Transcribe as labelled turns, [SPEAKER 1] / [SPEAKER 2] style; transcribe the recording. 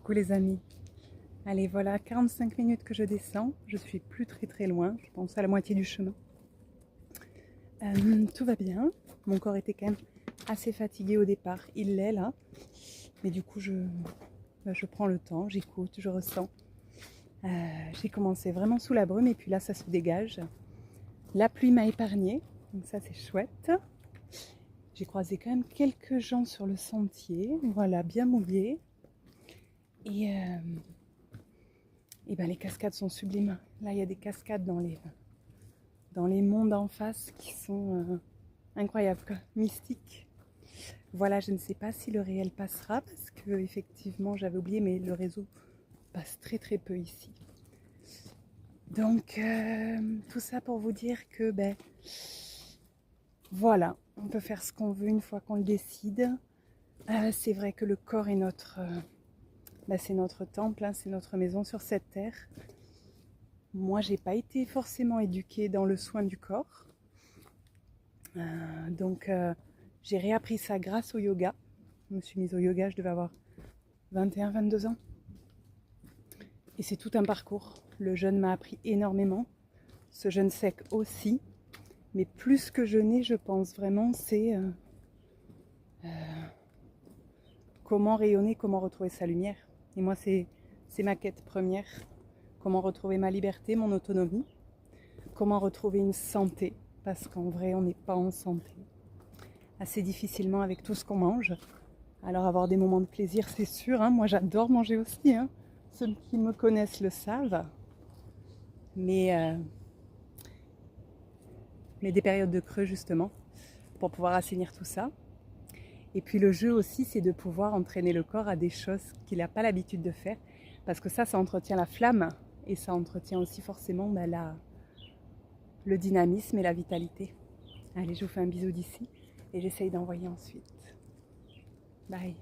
[SPEAKER 1] Coucou les amis. Allez, voilà 45 minutes que je descends. Je suis plus très loin. Je pense à la moitié du chemin. Tout va bien. Mon corps était quand même assez fatigué au départ. Il l'est là. Mais du coup, je prends le temps, j'écoute, je ressens. J'ai commencé vraiment sous la brume et puis là, ça se dégage. La pluie m'a épargnée. Donc ça, c'est chouette. J'ai croisé quand même quelques gens sur le sentier. Voilà, bien mouillés. Et ben les cascades sont sublimes. Là, il y a des cascades dans les monts d'en face qui sont incroyables, quoi, mystiques. Voilà, je ne sais pas si le réel passera parce que effectivement, j'avais oublié, mais le réseau passe très peu ici. Donc, tout ça pour vous dire que, voilà, on peut faire ce qu'on veut une fois qu'on le décide. C'est vrai que le corps est c'est notre temple, hein, c'est notre maison sur cette terre. Moi, j'ai pas été forcément éduquée dans le soin du corps. Donc, j'ai réappris ça grâce au yoga. Je me suis mise au yoga, je devais avoir 21-22 ans. Et c'est tout un parcours. Le jeûne m'a appris énormément. Ce jeûne sec aussi. Mais plus que jeûner, je pense vraiment, c'est comment rayonner, comment retrouver sa lumière. Et moi, c'est ma quête première. Comment retrouver ma liberté, mon autonomie. Comment retrouver une santé. Parce qu'en vrai, on n'est pas en santé. Assez difficilement avec tout ce qu'on mange. Alors avoir des moments de plaisir, c'est sûr. Hein. Moi, j'adore manger aussi. Hein. Ceux qui me connaissent le savent. Mais des périodes de creux, justement, pour pouvoir assainir tout ça. Et puis le jeu aussi, c'est de pouvoir entraîner le corps à des choses qu'il n'a pas l'habitude de faire. Parce que ça entretient la flamme. Et ça entretient aussi forcément le dynamisme et la vitalité. Allez, je vous fais un bisou d'ici. Et j'essaye d'envoyer ensuite. Bye.